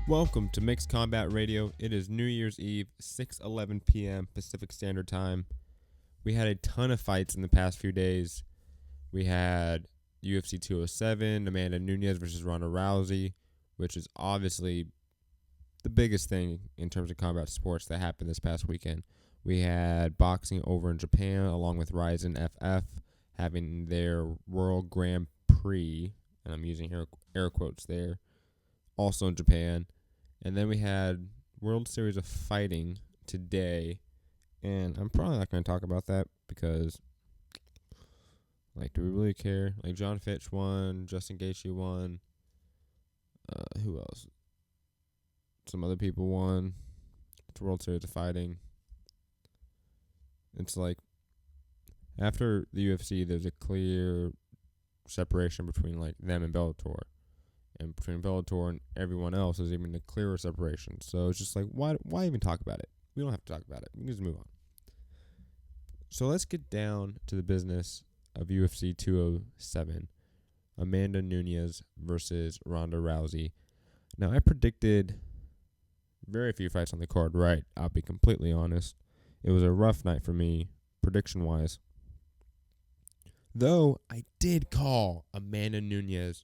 Welcome to Mixed Combat Radio. It is New Year's Eve, 6:11 p.m. Pacific Standard Time. We had a ton of fights in the past few days. We had UFC 207, Amanda Nunes versus Ronda Rousey, which is obviously the biggest thing in terms of combat sports that happened this past weekend. We had boxing over in Japan, along with Ryzen FF having their World Grand Prix, and I'm using air quotes there, also in Japan. And then we had World Series of Fighting today, and I'm probably not going to talk about that because, do we really care? John Fitch won, Justin Gaethje won, who else? Some other people won. It's World Series of Fighting. It's after the UFC, there's a clear separation between, them and Bellator. And between Bellator and everyone else, there's even a clearer separation. So it's just why even talk about it? We don't have to talk about it. We can just move on. So let's get down to the business of UFC 207. Amanda Nunes versus Ronda Rousey. Now, I predicted very few fights on the card right. I'll be completely honest. It was a rough night for me, prediction-wise. Though, I did call Amanda Nunes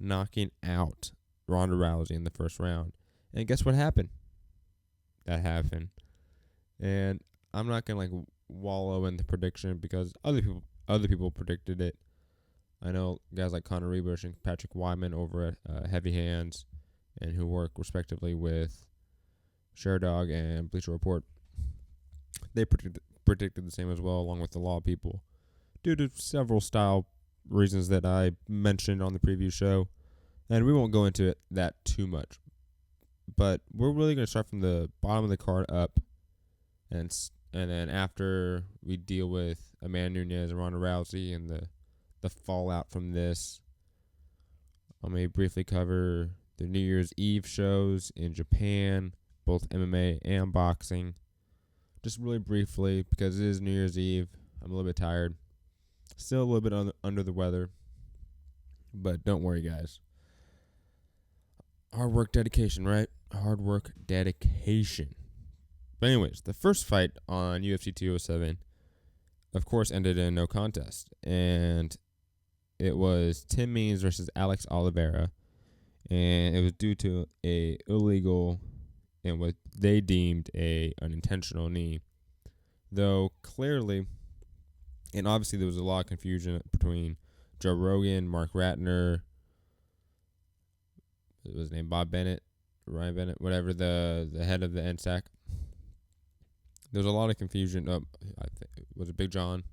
knocking out Ronda Rousey in the first round. And guess what happened? That happened. And I'm not going to wallow in the prediction because other people predicted it. I know guys like Conor Rebush and Patrick Wyman over at Heavy Hands, and who work respectively with Sherdog and Bleacher Report. They predicted the same as well, along with the Law people, due to several style reasons that I mentioned on the preview show, and we won't go into that too much. But we're really going to start from the bottom of the card up, and then after we deal with Amanda Nunes and Ronda Rousey and the fallout from this, I may briefly cover the New Year's Eve shows in Japan, both MMA and boxing. Just really briefly, because it is New Year's Eve, I'm a little bit tired. Still a little bit under the weather, but don't worry, guys. Hard work, dedication, right? Hard work, dedication. But anyways, the first fight on UFC 207, of course, ended in no contest. And it was Tim Means versus Alex Oliveira. And it was due to a illegal and what they deemed a unintentional knee. Though clearly, and obviously there was a lot of confusion between Joe Rogan, Mark Ratner, what was his name, Bob Bennett, Ryan Bennett, whatever, the head of the NSAC. There was a lot of confusion. I think, was it Big John?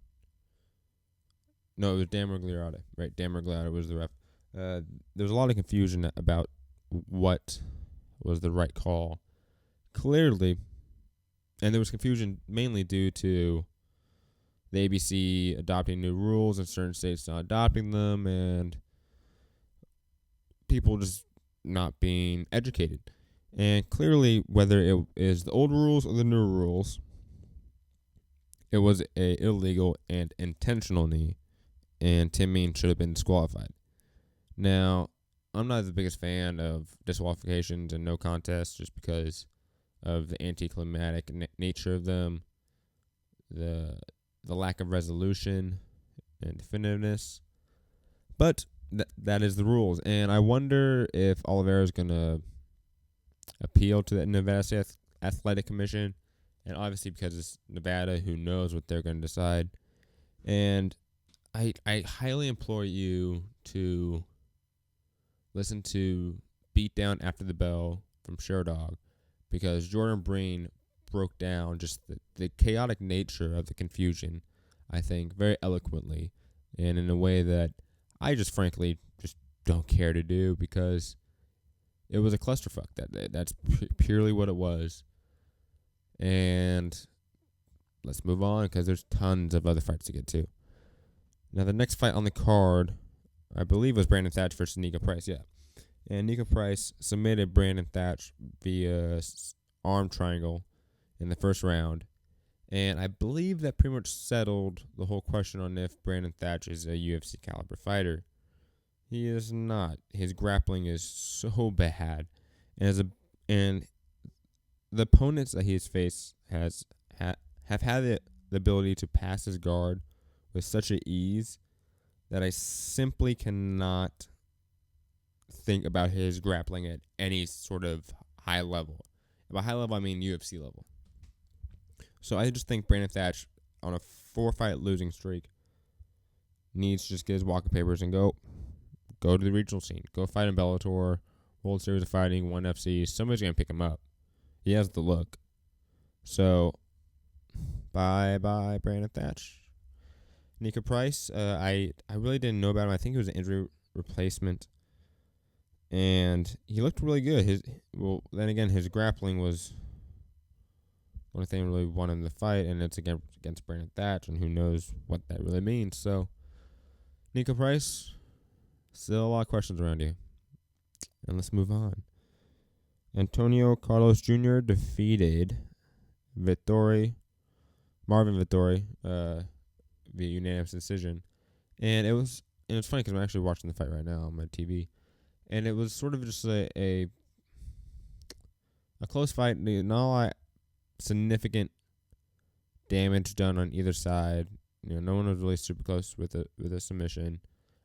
No, it was Dan Mergliotta. Right, Dan Mergliotta was the ref. There was a lot of confusion about what was the right call. Clearly, and there was confusion mainly due to the ABC adopting new rules and certain states not adopting them, and people just not being educated. And clearly, whether it is the old rules or the new rules, it was a illegal and intentional knee, and Tim Means should have been disqualified. Now, I'm not the biggest fan of disqualifications and no contests just because of the anticlimactic nature of them, the lack of resolution and definitiveness. But that is the rules. And I wonder if Oliveira is going to appeal to the Nevada State Athletic Commission. And obviously because it's Nevada, who knows what they're going to decide. And I highly implore you to listen to Beat Down After the Bell from Sherdog, because Jordan Breen broke down just the chaotic nature of the confusion, I think, very eloquently, and in a way that I just frankly just don't care to do, because it was a clusterfuck that day. That's purely what it was. And let's move on, because there's tons of other fights to get to. Now, the next fight on the card, I believe, was Brandon Thatch versus Nika Price, yeah. And Nika Price submitted Brandon Thatch via arm triangle in the first round. And I believe that pretty much settled the whole question on if Brandon Thatch is a UFC caliber fighter. He is not. His grappling is so bad. And And the opponents that he's faced have had the ability to pass his guard with such an ease that I simply cannot think about his grappling at any sort of high level. By high level, I mean UFC level. So I just think Brandon Thatch, on a 4-fight losing streak, needs to just get his walking papers and go to the regional scene. Go fight in Bellator, World Series of Fighting, 1FC. Somebody's going to pick him up. He has the look. So, bye-bye, Brandon Thatch. Nico Price, I really didn't know about him. I think he was an injury replacement. And he looked really good. Then again, his grappling was one thing that really won him the fight, and it's against Brandon Thatch, and who knows what that really means. So, Nico Price, still a lot of questions around you. And let's move on. Antonio Carlos Jr. defeated Marvin Vettori via unanimous decision. And it's funny because I'm actually watching the fight right now on my TV. And it was sort of just a close fight. Not a lot significant damage done on either side. No one was really super close with a submission.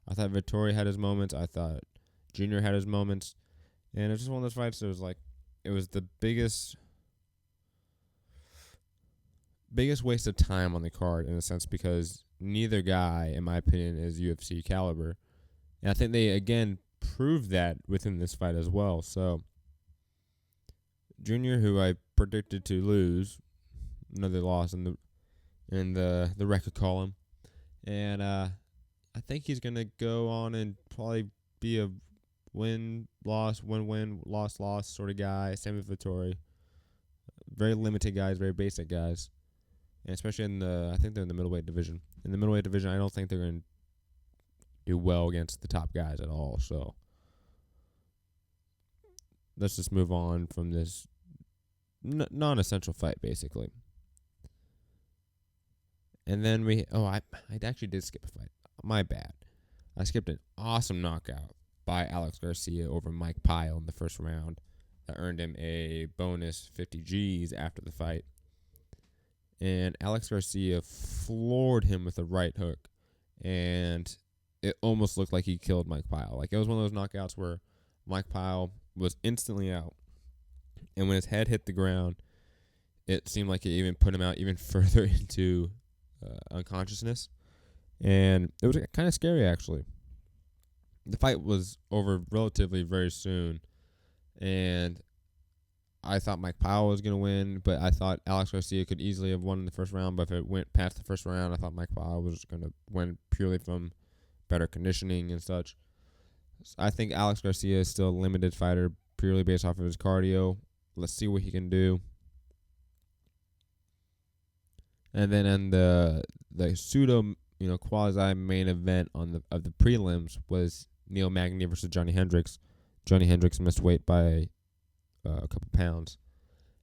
I thought Vettori had his moments. I thought Junior had his moments. And it was just one of those fights that was like, it was the biggest waste of time on the card in a sense, because neither guy, in my opinion, is UFC caliber. And I think they, again, proved that within this fight as well. So, Junior, who I predicted to lose, another loss in the record column, and I think he's gonna go on and probably be a win-loss, win-win, loss-loss sort of guy. Same with Vettori. Very limited guys, very basic guys, and especially I think they're in the middleweight division. In the middleweight division, I don't think they're gonna do well against the top guys at all. So let's just move on from this non-essential fight, basically. And then I actually did skip a fight. My bad. I skipped an awesome knockout by Alex Garcia over Mike Pyle in the first round that earned him a bonus 50 G's after the fight. And Alex Garcia floored him with a right hook, and it almost looked like he killed Mike Pyle. Like, it was one of those knockouts where Mike Pyle was instantly out, and when his head hit the ground, it seemed like it even put him out even further into unconsciousness. And it was kind of scary, actually. The fight was over relatively very soon, and I thought Mike Pyle was going to win, but I thought Alex Garcia could easily have won in the first round. But if it went past the first round, I thought Mike Pyle was going to win purely from better conditioning and such. So I think Alex Garcia is still a limited fighter purely based off of his cardio. Let's see what he can do. And then in the pseudo, quasi main event of the prelims was Neil Magny versus Johnny Hendricks. Johnny Hendricks missed weight by a couple pounds,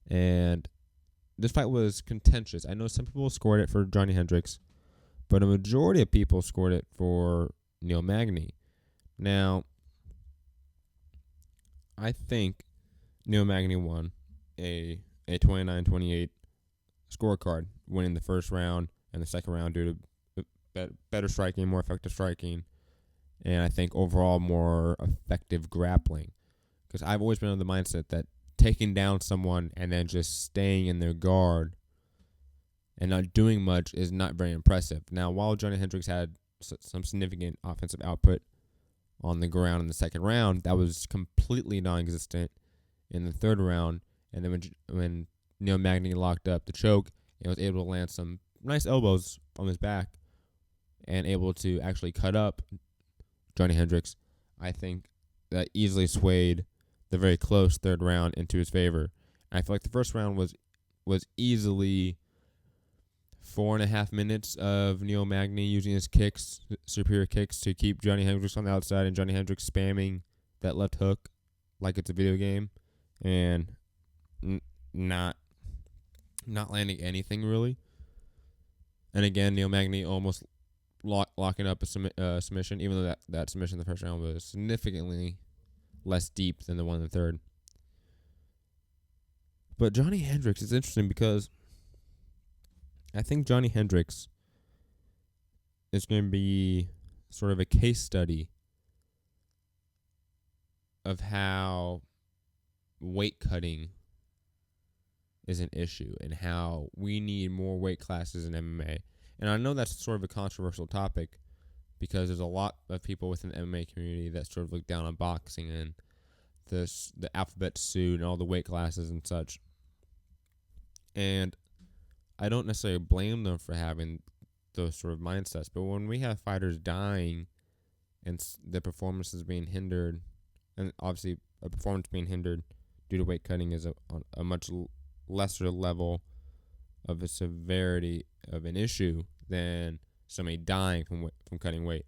and this fight was contentious. I know some people scored it for Johnny Hendricks, but a majority of people scored it for Neil Magny. Now, I think Neil Magny won a 29-28 scorecard, winning the first round and the second round due to better striking, more effective striking, and I think overall more effective grappling. Because I've always been of the mindset that taking down someone and then just staying in their guard and not doing much is not very impressive. Now, while Johnny Hendricks had some significant offensive output on the ground in the second round, that was completely non-existent in the third round. And then when Neil Magny locked up the choke, he was able to land some nice elbows on his back and able to actually cut up Johnny Hendricks. I think that easily swayed the very close third round into his favor. And I feel like the first round was easily 4.5 minutes of Neil Magny using his kicks, superior kicks, to keep Johnny Hendricks on the outside, and Johnny Hendricks spamming that left hook like it's a video game, and not landing anything really. And again, Neil Magny almost locking up a submission, even though that submission in the first round was significantly less deep than the one in the third. But Johnny Hendricks is interesting because I think Johnny Hendricks is going to be sort of a case study of how weight cutting is an issue and how we need more weight classes in MMA. And I know that's sort of a controversial topic because there's a lot of people within the MMA community that sort of look down on boxing and the alphabet soup and all the weight classes and such. And I don't necessarily blame them for having those sort of mindsets. But when we have fighters dying and the performance is being hindered, and obviously a performance being hindered due to weight cutting is on a much lesser level of a severity of an issue than somebody dying from cutting weight.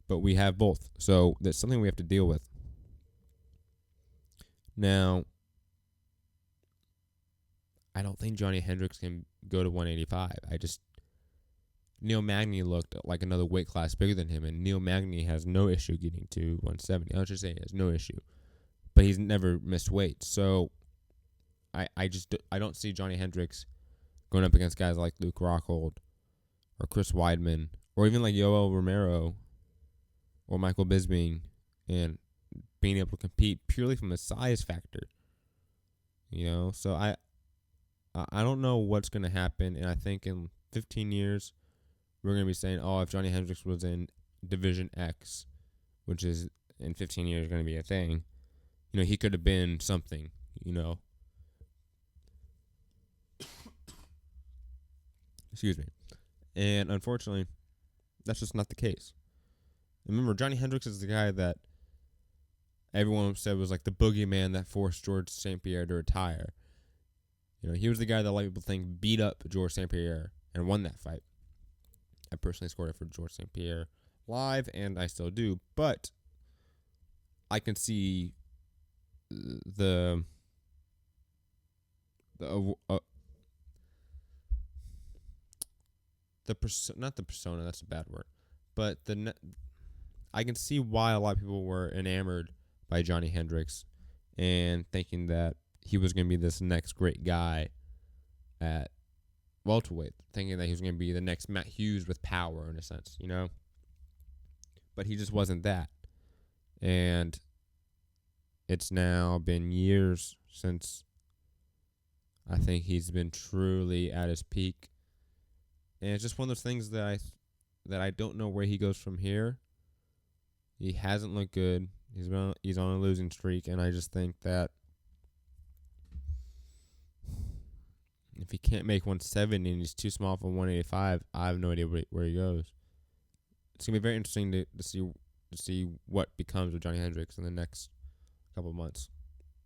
But we have both. So that's something we have to deal with. Now, I don't think Johnny Hendricks can go to 185. Neil Magny looked like another weight class bigger than him, and Neil Magny has no issue getting to 170. I was just saying he has no issue. But he's never missed weight. So I don't see Johnny Hendricks going up against guys like Luke Rockhold or Chris Weidman or even like Yoel Romero or Michael Bisping and being able to compete purely from a size factor. So I don't know what's going to happen, and I think in 15 years we're going to be saying, oh, if Johnny Hendricks was in Division X, which is in 15 years going to be a thing, he could have been something, Excuse me. And unfortunately, that's just not the case. Remember, Johnny Hendricks is the guy that everyone said was like the boogeyman that forced George St. Pierre to retire. He was the guy that a lot of people think beat up George St. Pierre and won that fight. I personally scored it for George St. Pierre live, and I still do. But I can see not the persona, that's a bad word, but I can see why a lot of people were enamored by Johnny Hendricks and thinking that he was going to be this next great guy at welterweight, thinking that he was going to be the next Matt Hughes with power in a sense, But he just wasn't that. And it's now been years since I think he's been truly at his peak. And it's just one of those things that I don't know where he goes from here. He hasn't looked good. He's on a losing streak, and I just think that if he can't make 170 and he's too small for 185, I have no idea where he goes. It's gonna be very interesting to see what becomes of Johnny Hendricks in the next couple of months.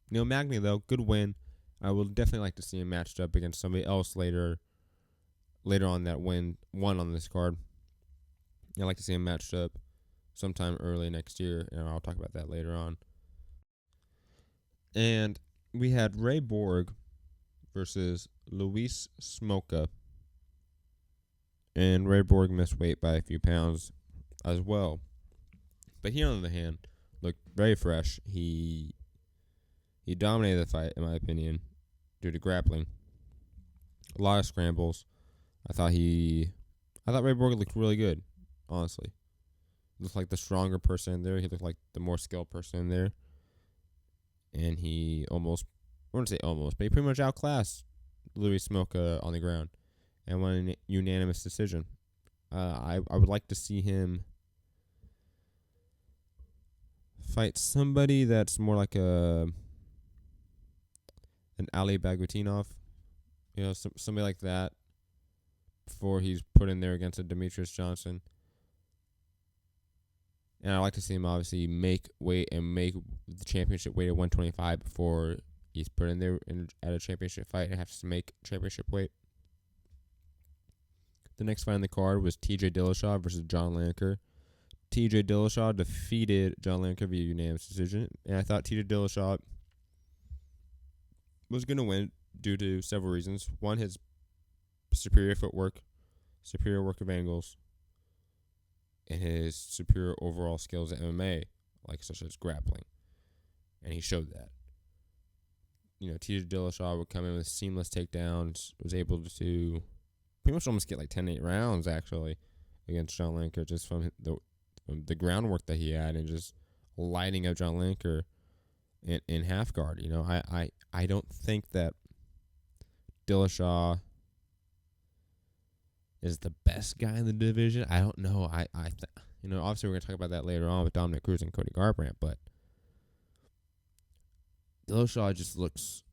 Neil Magny, though, good win. I would definitely like to see him matched up against somebody else later on that won on this card. I'd like to see him matched up sometime early next year, and I'll talk about that later on. And we had Ray Borg versus Luis Smolka. And Ray Borg missed weight by a few pounds as well. But he, on the other hand, looked very fresh. He dominated the fight, in my opinion, due to grappling. A lot of scrambles. I thought Ray Borg looked really good, honestly. He looked like the stronger person in there. He looked like the more skilled person in there. And he I wouldn't say almost, but he pretty much outclassed Luis Smolka on the ground and won a unanimous decision. I would like to see him fight somebody that's more like an Ali Bagutinov, somebody like that, before he's put in there against a Demetrius Johnson. And I'd like to see him obviously make weight and make the championship weight at 125 before he's put in there at a championship fight and has to make championship weight. The next fight on the card was TJ Dillashaw versus John Lineker. TJ Dillashaw defeated John Lineker via unanimous decision, and I thought TJ Dillashaw was going to win due to several reasons. One, his superior footwork, superior work of angles, and his superior overall skills at MMA, such as grappling. And he showed that. TJ Dillashaw would come in with seamless takedowns, was able to pretty much almost get like 10-8 rounds actually against John Lineker just from the groundwork that he had and just lighting up John Lineker in half guard. I don't think that Dillashaw is the best guy in the division. I don't know. Obviously we're gonna talk about that later on with Dominic Cruz and Cody Garbrandt, but Dillashaw just looks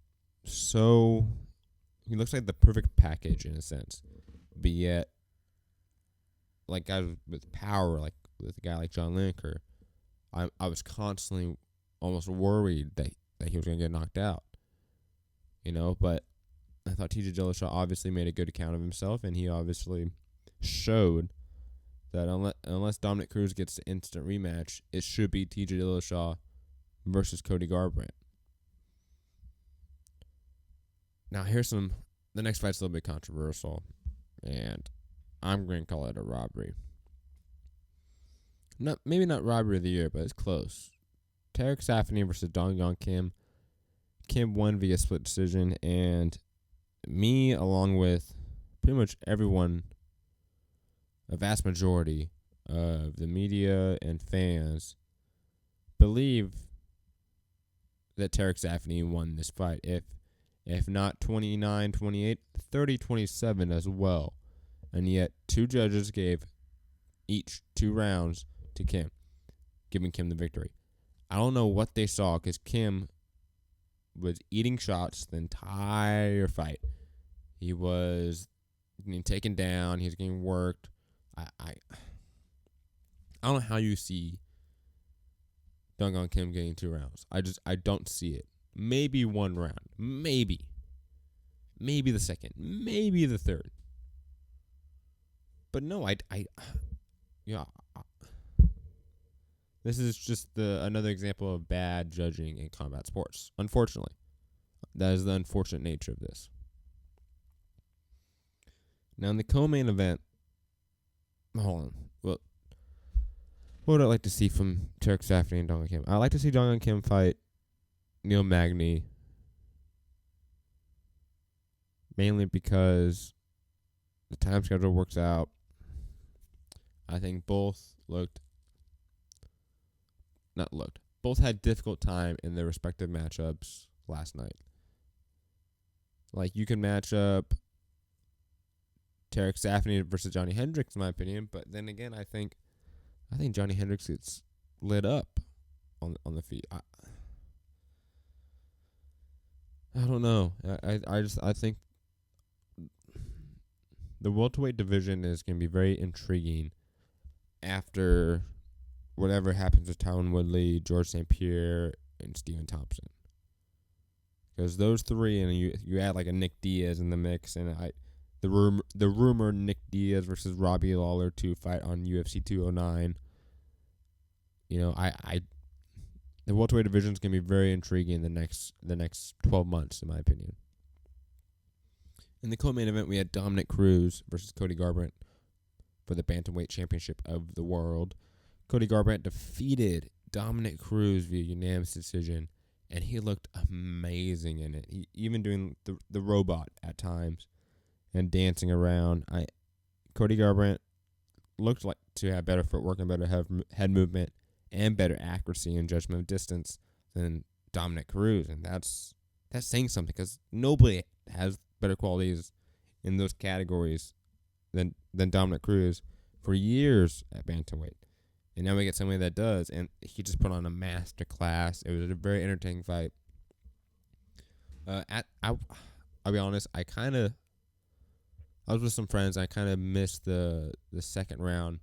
he looks like the perfect package in a sense, but yet, like guys with power, like with a guy like John Lineker, I was constantly almost worried that he was gonna get knocked out, But I thought TJ Dillashaw obviously made a good account of himself, and he obviously showed that unless Dominic Cruz gets the instant rematch, it should be TJ Dillashaw versus Cody Garbrandt. Now, the next fight's a little bit controversial, and I'm going to call it a robbery. Maybe not robbery of the year, but it's close. Tarek Saffiedine versus Dong Yong Kim. Kim won via split decision, and me, along with pretty much everyone, a vast majority of the media and fans, believe that Tarek Saffiedine won this fight. If not 29-28, 30-27 as well. And yet, two judges gave each 2 rounds to Kim, giving Kim the victory. I don't know what they saw because Kim was eating shots the entire fight. He was getting taken down. He was getting worked. I don't know how you see Dong Yong Kim getting 2 rounds. I don't see it. Maybe 1 round. Maybe the second. Maybe the third. But no, this is just another example of bad judging in combat sports. Unfortunately, that is the unfortunate nature of this. Now, in the co-main event, hold on. Well, what would I like to see from Tarek Saffiedine and Dong Yong Kim? I'd like to see Dong Yong Kim fight Neil Magny, mainly because the time schedule works out. I think both had difficult time in their respective matchups last night. Like, you can match up Tarek Saffiedine versus Johnny Hendricks, in my opinion, but then again, I think Johnny Hendricks gets lit up on the feet. I don't know. I think the welterweight division is going to be very intriguing after whatever happens with Tyron Woodley, George St. Pierre, and Stephen Thompson. Because those 3, and you add like a Nick Diaz in the mix, and the rumor Nick Diaz versus Robbie Lawler to fight on UFC 209. The welterweight division is going to be very intriguing the next 12 months, in my opinion. In the co-main event, we had Dominic Cruz versus Cody Garbrandt for the bantamweight championship of the world. Cody Garbrandt defeated Dominic Cruz via unanimous decision, and he looked amazing in it. He even doing the robot at times and dancing around. Cody Garbrandt looked like to have better footwork and better head movement and better accuracy and judgment of distance than Dominic Cruz, and that's saying something because nobody has better qualities in those categories than Dominic Cruz for years at bantamweight. And now we get somebody that does, and he just put on a master class. It was a very entertaining fight. I'll be honest, I was with some friends. I kind of missed the second round.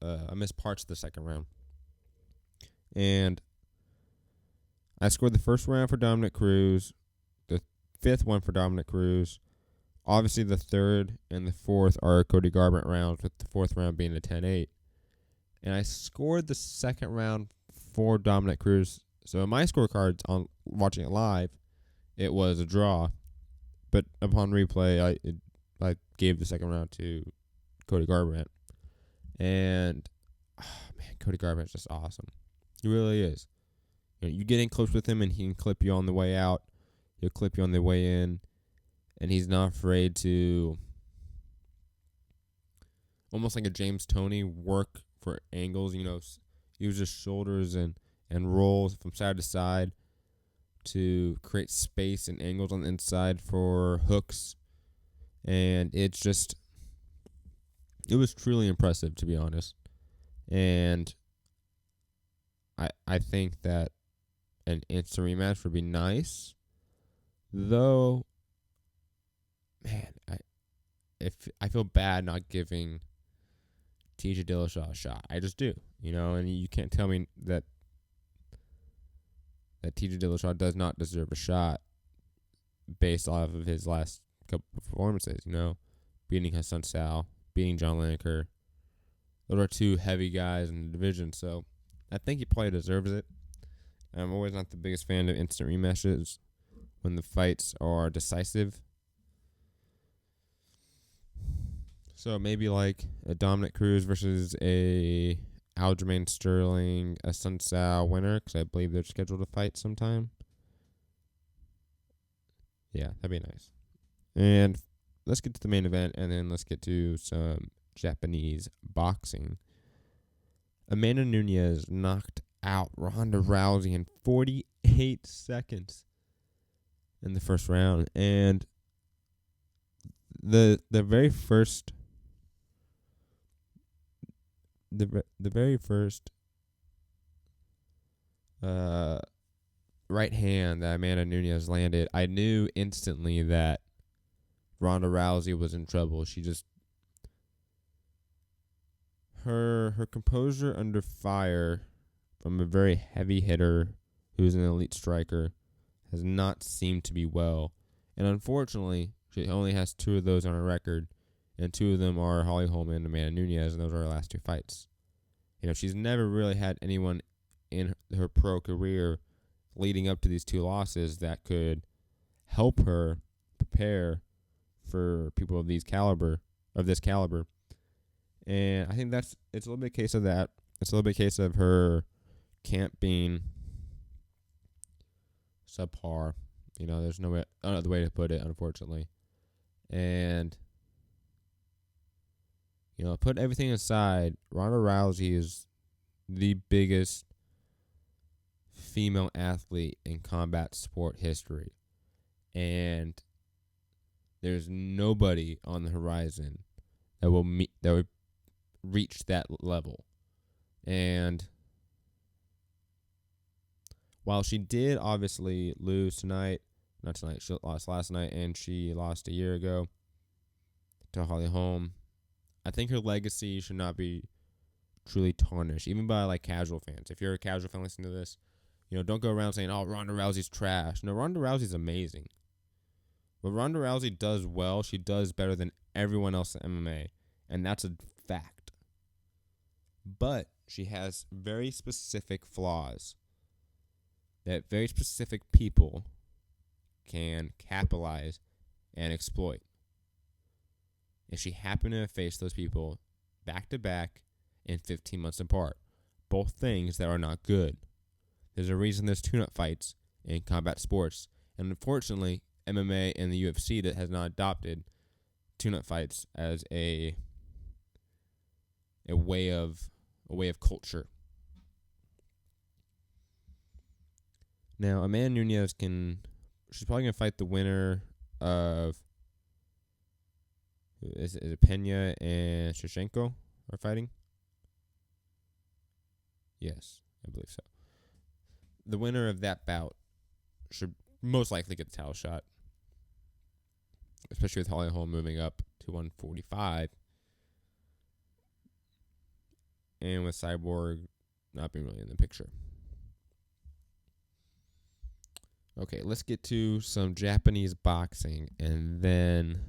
I missed parts of the second round. And I scored the first round for Dominic Cruz, the 5th one for Dominic Cruz. Obviously, the 3rd and the 4th are Cody Garbrandt rounds, with the 4th round being a 10-8. And I scored the second round for Dominic Cruz. So in my scorecards, on watching it live, it was a draw. But upon replay, I gave the second round to Cody Garbrandt. And, Cody Garbrandt's just awesome. He really is. You get in close with him, and he can clip you on the way out. He'll clip you on the way in, and he's not afraid to, almost like a James Toney, work for angles. Use his shoulders and roll from side to side to create space and angles on the inside for hooks. And it was truly impressive, to be honest. And I think that an instant rematch would be nice. Though, man, I feel bad not giving TJ Dillashaw a shot. I just do, and you can't tell me that TJ Dillashaw does not deserve a shot based off of his last couple performances, beating Hassan Sal, beating John Lineker. Those are two heavy guys in the division, so I think he probably deserves it. I'm always not the biggest fan of instant rematches when the fights are decisive. So maybe like a Dominic Cruz versus a Aljamain Sterling, a Sun Sal winner, because I believe they're scheduled to fight sometime. Yeah, that'd be nice. And let's get to the main event, and then let's get to some Japanese boxing. Amanda Nunes knocked out Ronda Rousey in 48 seconds in the first round. And the very first right hand that Amanda Nunes landed, I knew instantly that Ronda Rousey was in trouble. She just her composure under fire from a very heavy hitter who's an elite striker has not seemed to be well. And unfortunately, she only has 2 of those on her record, and 2 of them are Holly Holm and Amanda Nunes, and those are her last 2 fights. She's never really had anyone in her pro career leading up to these 2 losses that could help her prepare for people of this caliber. And I think it's a little bit a case of that. It's a little bit a case of her camp being subpar. There's no other way to put it, unfortunately. And, put everything aside, Ronda Rousey is the biggest female athlete in combat sport history. And there's nobody on the horizon that would reach that level. And while she did obviously lose she lost last night, and she lost a year ago to Holly Holm, I think her legacy should not be truly tarnished, even by casual fans. If you're a casual fan listening to this, don't go around saying, "Oh, Ronda Rousey's trash." No, Ronda Rousey's amazing. What Ronda Rousey does well, she does better than everyone else in MMA, and that's a fact. But she has very specific flaws that very specific people can capitalize and exploit. If she happened to have faced those people back to back and 15 months apart, both things that are not good. There's a reason there's tune-up fights in combat sports, and unfortunately, MMA and the UFC that has not adopted tune-up fights as a way of culture. Now, Amanda Nunes she's probably gonna fight the winner of is it Pena and Shevchenko are fighting? Yes, I believe so. The winner of that bout should most likely get the title shot, especially with Holly Holm moving up to 145, and with Cyborg not being really in the picture. Okay, let's get to some Japanese boxing, and then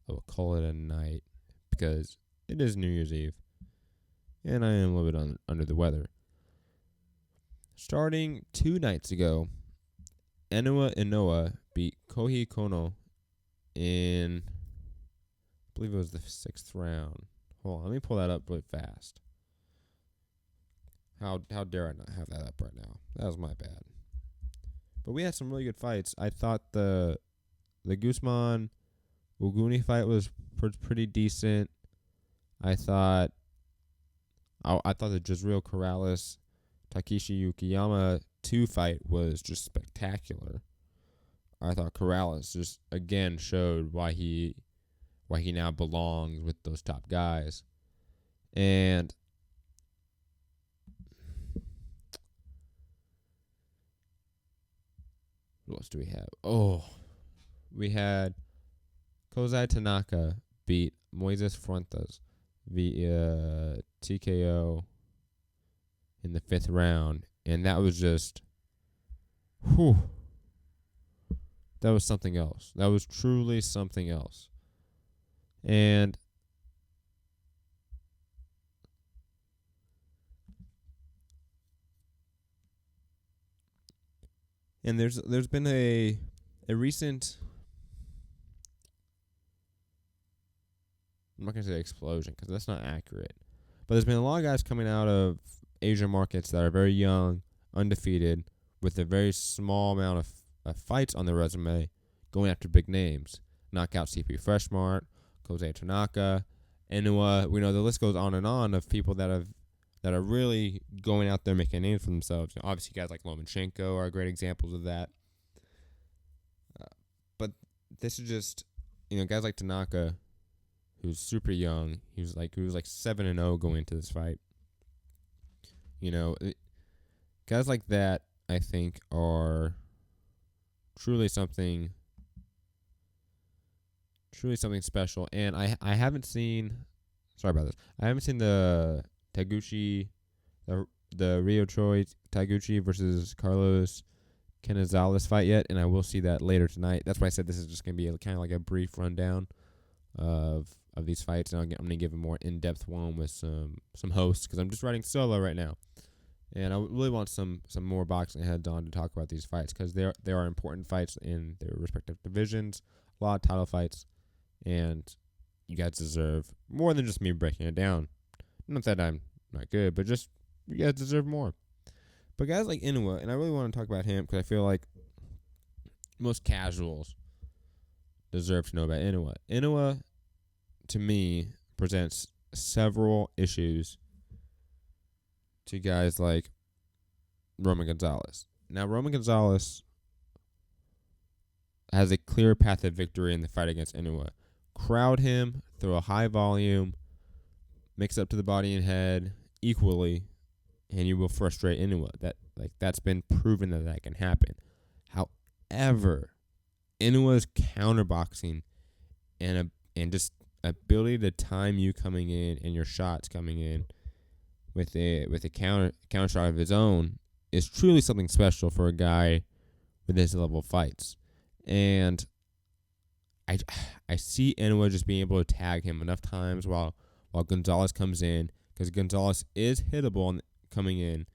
I will call it a night because it is New Year's Eve, and I am a little bit under the weather. Starting 2 nights ago, Inoue Inoue beat Kohei Kono in, I believe it was the 6th round. Hold on, let me pull that up really fast. How dare I not have that up right now? That was my bad. But we had some really good fights. I thought the Guzman Uguni fight was pretty decent. I thought I thought the Jezreel Corrales Takeshi Yukiyama 2 fight was just spectacular. I thought Corrales just again showed why he now belongs with those top guys. And what else do we have? Oh, we had Kozai Tanaka beat Moises Frontas via TKO in the 5th round, and that was just, whew, that was something else. That was truly something else. And there's been a recent, I'm not going to say explosion because that's not accurate, but there's been a lot of guys coming out of Asian markets that are very young, undefeated, with a very small amount of fights on their resume, going after big names. Knockout CP Freshmart, Kozai Tanaka, Inoue. We know the list goes on of people that are really going out there making names for themselves. Obviously, guys like Lomachenko are great examples of that. But this is just, guys like Tanaka, who's super young. He was like 7-0 going into this fight. Guys like that, I think, are truly something special. And I haven't seen, sorry about this, I haven't seen the Taguchi, the Rio Choi Taguchi versus Carlos Canizales fight yet, and I will see that later tonight. That's why I said this is just going to be kind of like a brief rundown of these fights, and I'm going to give a more in-depth one with some hosts, because I'm just writing solo right now. And I really want some more boxing heads on to talk about these fights, because there are important fights in their respective divisions, a lot of title fights, and you guys deserve more than just me breaking it down. Not that I'm not good, but just you guys deserve more. But guys like Inoue, and I really want to talk about him because I feel like most casuals deserve to know about Inoue. Inoue, to me, presents several issues to guys like Roman Gonzalez. Now, Roman Gonzalez has a clear path of victory in the fight against Inoue. Crowd him, throw a high volume, mix up to the body and head equally, and you will frustrate Inoue. That's been proven that can happen. However, Inoue's counterboxing and just ability to time you coming in and your shots coming in with a counter shot of his own is truly something special for a guy with this level of fights. And I see Inoue just being able to tag him enough times while Gonzalez comes in, because Gonzalez is hittable coming in.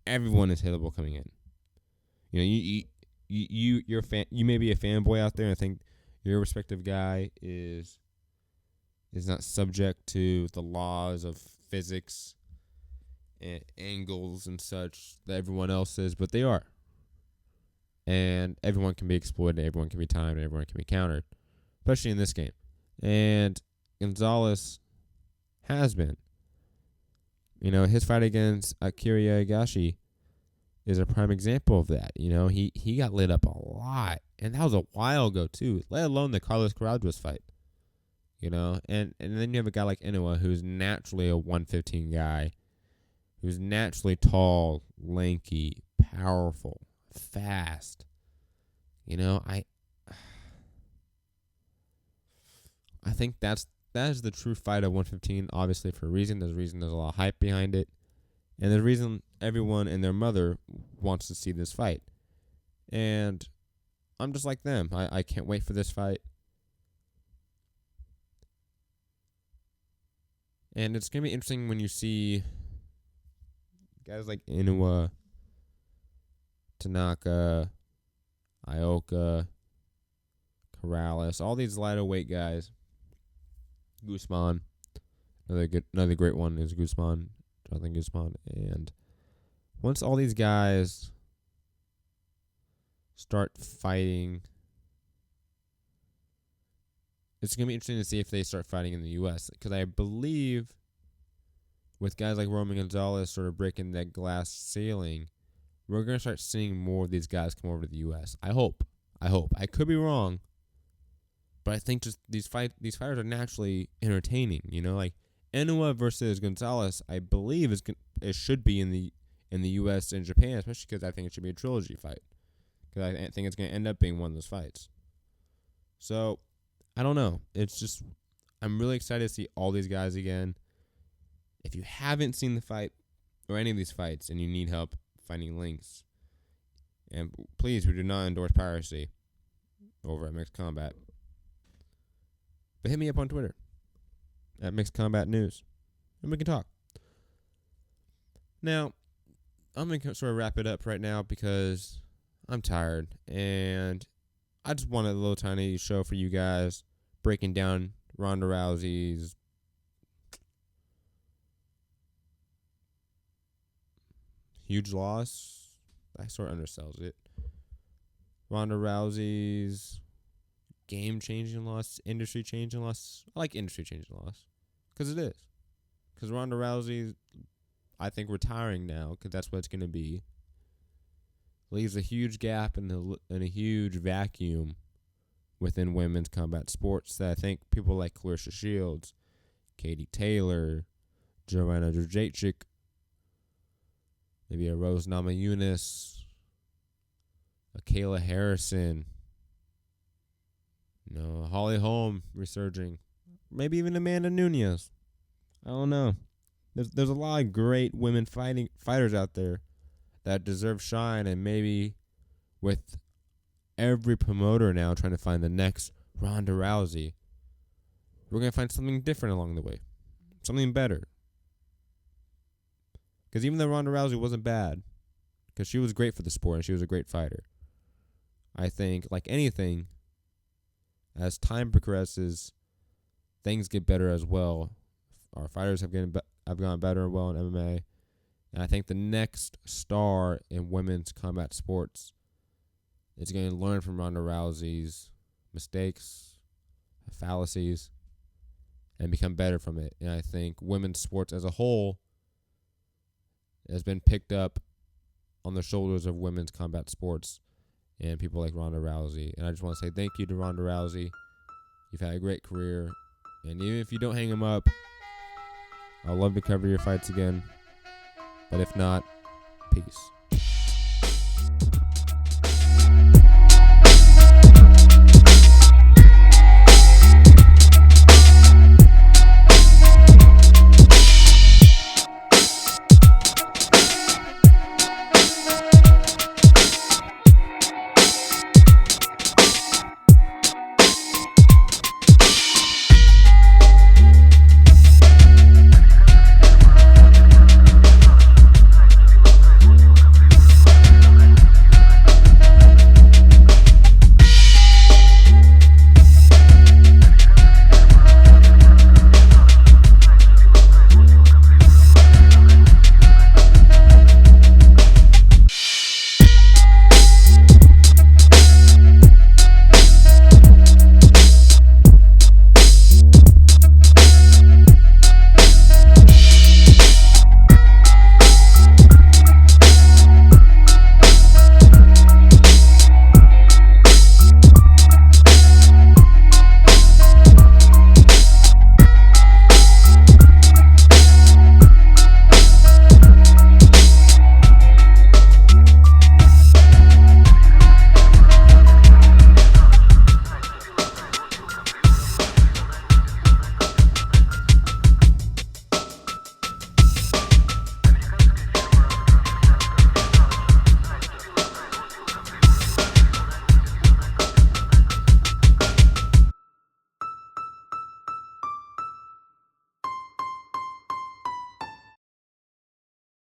Everyone is hittable coming in. You're a fan. You may be a fanboy out there and think your respective guy is not subject to the laws of physics and angles and such that everyone else is, but they are. And everyone can be exploited, everyone can be timed, and everyone can be countered, especially in this game. And Gonzalez has been. His fight against Akira Yagashi is a prime example of that. He got lit up a lot, and that was a while ago too, let alone the Carlos Corrales fight. And then you have a guy like Inoue, who's naturally a 115 guy, who's naturally tall, lanky, powerful, fast. I think that is the true fight of 115, obviously, for a reason. There's a lot of hype behind it. And there's a reason everyone and their mother wants to see this fight. And I'm just like them. I can't wait for this fight. And it's going to be interesting when you see guys like Inoue, Tanaka, Ioka, Corrales, all these lighter weight guys. Guzman, another great one is Guzman, Jonathan Guzman, and once all these guys start fighting, it's going to be interesting to see if they start fighting in the U.S. Because I believe with guys like Roman Gonzalez sort of breaking that glass ceiling, we're going to start seeing more of these guys come over to the U.S. I hope. I could be wrong, but I think just these fighters are naturally entertaining. Like Inoue versus Gonzalez, I believe it should be in the U.S. and Japan, especially because I think it should be a trilogy fight. Because I think it's going to end up being one of those fights. So I don't know. It's just I'm really excited to see all these guys again. If you haven't seen the fight or any of these fights and you need help finding links, and please, we do not endorse piracy over at Mixed Combat. But hit me up on Twitter at Mixed Combat News, and we can talk. Now, I'm going to sort of wrap it up right now because I'm tired, and I just wanted a little tiny show for you guys, breaking down Ronda Rousey's huge loss. That sort of undersells it. Ronda Rousey's game-changing loss, industry-changing loss. I like industry-changing loss because it is. Because Ronda Rousey, I think, retiring now because that's what it's going to be. Leaves a huge gap and a huge vacuum within women's combat sports that I think people like Clarissa Shields, Katie Taylor, Joanna Jędrzejczyk, maybe a Rose Namajunas, a Kayla Harrison, Holly Holm resurging, maybe even Amanda Nunes. I don't know. There's a lot of great women fighters out there that deserve shine, and maybe with every promoter now trying to find the next Ronda Rousey, we're going to find something different along the way, something better. Because even though Ronda Rousey wasn't bad, because she was great for the sport and she was a great fighter, I think, like anything, as time progresses, things get better as well. Our fighters have gone better well in MMA. And I think the next star in women's combat sports is going to learn from Ronda Rousey's mistakes, fallacies, and become better from it. And I think women's sports as a whole has been picked up on the shoulders of women's combat sports and people like Ronda Rousey. And I just want to say thank you to Ronda Rousey. You've had a great career. And even if you don't hang them up, I'd love to cover your fights again. But if not, peace.